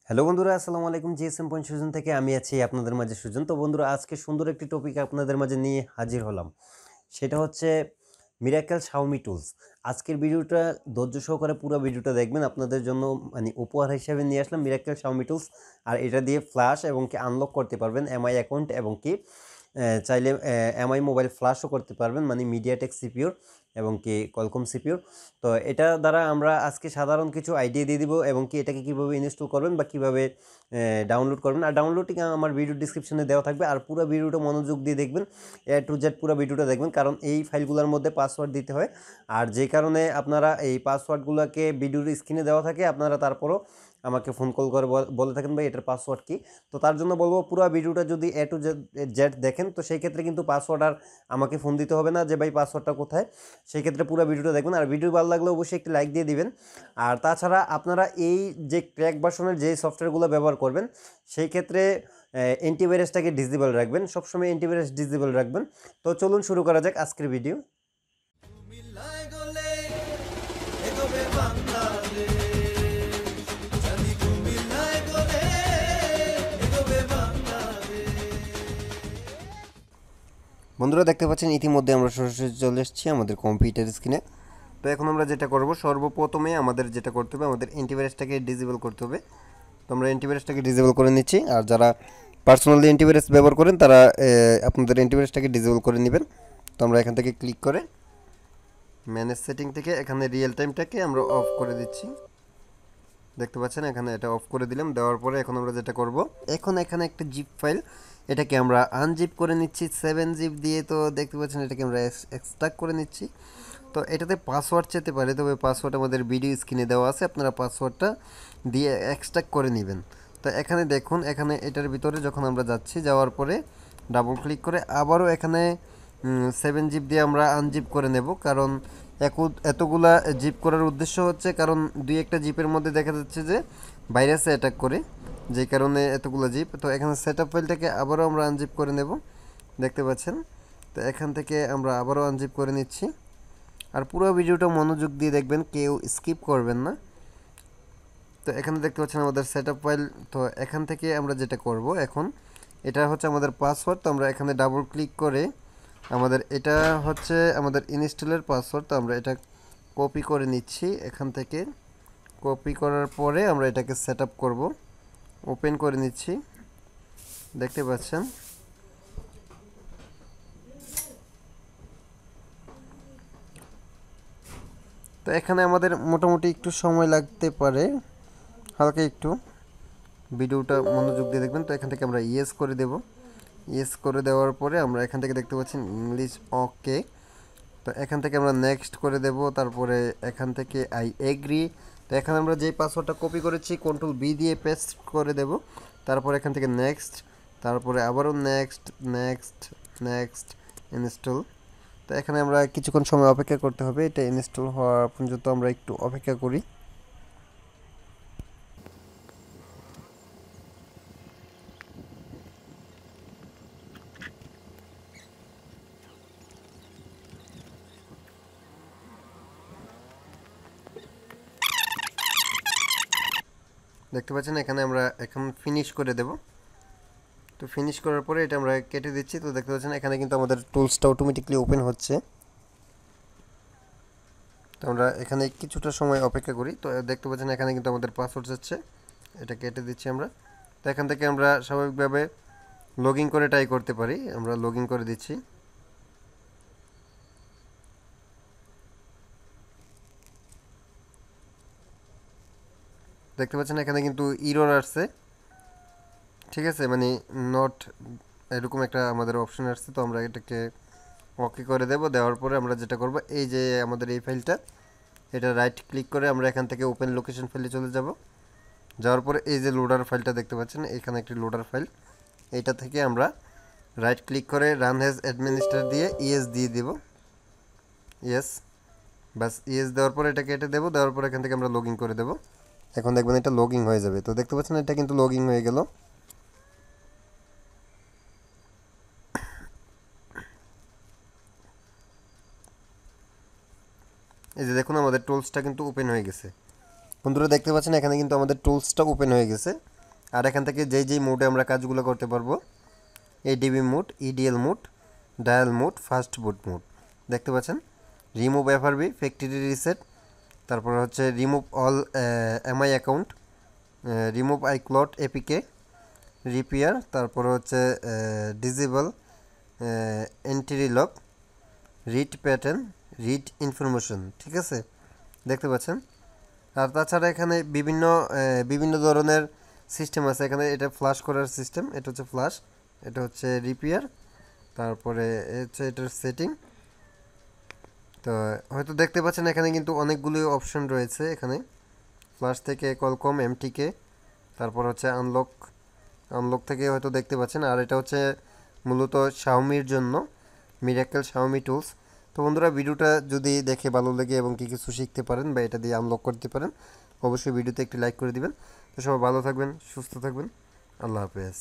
Hello বন্ধুরা, আসসালামু আলাইকুম। জিএসএম পয়েন্ট সুজন থেকে আমি আছি আপনাদের মাঝে সুজন। তো বন্ধুরা, আজকে সুন্দর একটি টপিক আপনাদের মাঝে নিয়ে হাজির হলাম। সেটা হচ্ছে মিরাকেল শাওমি টুলস। আজকের ভিডিওটা ধৈর্য সহকারে পুরো ভিডিওটা দেখবেন। আপনাদের জন্য উপহার হিসেবে নিয়ে আসলাম মিরাকেল শাওমি টুলস। আর এটা দিয়ে ফ্ল্যাশ এবং কি আনলক করতে পারবেন এমআই অ্যাকাউন্ট, এবং কি চাইলে এমআই মোবাইল ফ্ল্যাশও করতে পারবেন, মিডিয়াটেক সিপিউর এবং কি কলকম সিপিউর। তো এটা দ্বারা আমরা আজকে সাধারণ কিছু আইডিয়া দিয়ে দিব, এবং কি এটাকে কীভাবে ইনস্টল করবেন বা কীভাবে ডাউনলোড করবেন। আর ডাউনলোডিং আমার ভিডিও ডিসক্রিপশনে দেওয়া থাকবে। আর পুরো ভিডিওটা মনোযোগ দিয়ে দেখবেন, এ টু জেড পুরো ভিডিওটা দেখবেন, কারণ এই ফাইলগুলোর মধ্যে পাসওয়ার্ড দিতে হয়। আর যে কারণে আপনারা এই পাসওয়ার্ডগুলোকে ভিডিওর স্ক্রিনে দেওয়া থাকে, আপনারা তারপরও আমাকে ফোন কল করে বলে থাকেন ভাই এটার পাসওয়ার্ড কি। তো তার জন্য বলবো, পুরো ভিডিওটা যদি এ টু জেড দেখেন, তো সেই ক্ষেত্রে কিন্তু পাসওয়ার্ড আর আমাকে ফোন দিতে হবে না যে ভাই পাসওয়ার্ডটা কোথায়। সেই ক্ষেত্রে পুরো ভিডিওটা দেখবেন। আর ভিডিও ভালো লাগলে অবশ্যই একটি লাইক দিয়ে দিবেন। আর তাছাড়া আপনারা এই যে ক্র্যাক ভার্সনের যে সফটওয়্যারগুলো ব্যবহার করবেন, সেই ক্ষেত্রে অ্যান্টিভাইরাসটাকে ডিসেবল রাখবেন, সবসময় অ্যান্টিভাইরাস ডিসেবল রাখবেন। তো চলুন শুরু করা যাক আজকের ভিডিও। বন্ধুরা, দেখতে পাচ্ছেন ইতিমধ্যে আমরা সরাসরি চলে এসেছি আমাদের কম্পিউটার স্ক্রিনে। তো এখন আমরা যেটা করব, সর্বপ্রথমে আমাদের যেটা করতে হবে, আমাদের অ্যান্টিভাইরাসটাকে ডিসেবল করতে হবে। তো আমরা অ্যান্টিভাইরাসটাকে ডিসেবল করে নিচ্ছি। আর যারা পার্সোনালি অ্যান্টিভাইরাস ব্যবহার করেন, তারা আপনাদের অ্যান্টিভাইরাসটাকে ডিসেবল করে নেবেন। তো আমরা এখান থেকে ক্লিক করে ম্যানেজ সেটিং থেকে এখানে রিয়েল টাইমটাকে আমরা অফ করে দিচ্ছি। দেখতে পাচ্ছেন এখানে এটা অফ করে দিলাম। দেওয়ার পরে এখন আমরা যেটা করব, এখন এখানে একটা জিপ ফাইল, এটাকে আমরা আনজিপ করে নিচ্ছি 7 জিপ দিয়ে। তো দেখতে পাচ্ছেন এটাকে আমরা এক্সট্রাক্ট করে নিচ্ছি। তো এটাতে পাসওয়ার্ড চেতে পারে, তবে পাসওয়ার্ড আমাদের ভিডিও স্ক্রিনে দেওয়া আছে, আপনারা পাসওয়ার্ডটা দিয়ে এক্সট্রাক্ট করে নেবেন। তো এখানে দেখুন, এখানে এটার ভিতরে যখন আমরা যাচ্ছি, যাওয়ার পরে ডাবল ক্লিক করে আবারও এখানে 7 জিপ দিয়ে আমরা আনজিপ করে নেব। কারণ এতগুলা জিপ করার উদ্দেশ্য হচ্ছে, কারণ দুই একটা জিপের মধ্যে দেখা যাচ্ছে যে ভাইরাসে অ্যাটাক করে, যে কারণে এতগুলো জিপ। তো এখানে সেটআপ ফাইলটাকে আবারও আমরা আনজিপ করে নেব, দেখতে পাচ্ছেন। তো এখান থেকে আমরা আবারও আনজিপ করে নিচ্ছি। আর পুরো ভিডিওটা মনোযোগ দিয়ে দেখবেন, কেউ স্কিপ করবেন না। তো এখানে দেখতে পাচ্ছেন আমাদের সেটআপ ফাইল। তো এখান থেকে আমরা যেটা করব, এখন এটা হচ্ছে আমাদের পাসওয়ার্ড। তো আমরা এখানে ডাবল ক্লিক করে আমাদের এটা হচ্ছে আমাদের ইনস্টলের পাসওয়ার্ড। তো আমরা এটা কপি করে নিচ্ছি। এখান থেকে কপি করার পরে আমরা এটাকে সেটআপ করব, ওপেন করে নিচ্ছি, দেখতে পাচ্ছেন। তো এখানে আমাদের মোটামুটি একটু সময় লাগতে পারে, হালকা একটু, ভিডিওটা মনোযোগ দিয়ে দেখবেন। তো এখান থেকে আমরা ইয়েস করে দেব। ইয়েস করে দেওয়ার পরে আমরা এখান থেকে দেখতে পাচ্ছি ইংলিশ ওকে। তো এখান থেকে আমরা নেক্সট করে দেব। তারপরে এখান থেকে আই এগ্রি। তো এখানে আমরা যেই পাসওয়ার্ডটা কপি করেছি, কন্ট্রোল বি দিয়ে পেস্ট করে দেব। তারপর এখান থেকে নেক্সট, তারপরে আবারও নেক্সট নেক্সট নেক্সট ইনস্টল। তো এখানে আমরা কিছুক্ষণ সময় অপেক্ষা করতে হবে, এটা ইনস্টল হওয়া পর্যন্ত আমরা একটু অপেক্ষা করি। দেখতে পাচ্ছেন এখানে আমরা এখন ফিনিশ করে দেব। তো ফিনিশ করার পরে এটা আমরা কেটে দিচ্ছি। তো দেখতে পাচ্ছেন এখানে কিন্তু আমাদের টুলসটা অটোমেটিকলি ওপেন হচ্ছে। তো আমরা এখানে কিছুটা সময় অপেক্ষা করি। তো দেখতে পাচ্ছেন এখানে কিন্তু আমাদের পাসওয়ার্ড যাচ্ছে, এটা কেটে দিচ্ছি আমরা। তো এখান থেকে আমরা স্বাভাবিকভাবে লগ ইন করে ট্রাই করতে পারি। আমরা লগ ইন করে দিচ্ছি। দেখতে পাচ্ছেন এখানে কিন্তু ইরর আসছে, ঠিক আছে, নট এরকম একটা আমাদের অপশন আসছে। তো আমরা এটাকে ওকে করে দেব। দেওয়ার পরে আমরা যেটা করব, এই যে আমাদের এই ফাইলটা, এটা রাইট ক্লিক করে আমরা এখান থেকে ওপেন লোকেশন ফাইলে চলে যাব। যাওয়ার পরে এই যে লোডার ফাইলটা দেখতে পাচ্ছেন, এখানে একটি লোডার ফাইল, এইটা থেকে আমরা রাইট ক্লিক করে রান হ্যাজ অ্যাডমিনিস্ট্রেটর দিয়ে ইয়েস দিয়ে দেব। ইয়েস, বাস ইয়েস দেওয়ার পরে এটা কেটে দেবো। দেওয়ার পরে এখান থেকে আমরা লগ ইন করে দেবো। এখন দেখবেন এটা লগ ইন হয়ে যাবে। তো দেখতে পাচ্ছেন এটা কিন্তু লগ ইন হয়ে গেল। এই যে দেখুন আমাদের টুলসটা কিন্তু ওপেন হয়ে গেছে। বন্ধুরা দেখতে পাচ্ছেন এখানে কিন্তু আমাদের টুলসটা ওপেন হয়ে গেছে। আর এখান থেকে যেই মোডে আমরা কাজগুলো করতে পারবো, ADB mode, EDL mode, dial mode, fast boot mode, দেখতে পাচ্ছেন। রিমুভ এফআরবি, ফ্যাক্টরি রিসেট, তারপর হচ্ছে remove all MI account, remove আইকনট এপিকে, রিপেয়ার, তারপর হচ্ছে disable entry lock, read pattern, read information, ঠিক আছে, দেখতে পাচ্ছেন। আর তাছাড়া এখানে বিভিন্ন ধরনের সিস্টেম আছে। এখানে এটা ফ্লাশ করার সিস্টেম, এটা হচ্ছে ফ্লাশ, এটা হচ্ছে রিপেয়ার, তারপরে হচ্ছে এটার সেটিং। তো হয়তো দেখতে পাচ্ছেন এখানে কিন্তু অনেকগুলো অপশন রয়েছে। এখানে ফ্লাশ থেকে কলকম, এমটিকে, তারপর হচ্ছে আনলক থেকে হয়তো দেখতে পাচ্ছেন। আর এটা হচ্ছে মূলত শাওমির জন্য, মিরাকেল শাওমি টুলস। তো বন্ধুরা, ভিডিওটা যদি দেখে ভালো লাগে এবং কিছু শিখতে পারেন বা এটা দিয়ে আনলক করতে পারেন, অবশ্যই ভিডিওতে একটি লাইক করে দিবেন। তো সবাই ভালো থাকবেন, সুস্থ থাকবেন, আল্লাহ হাফেজ।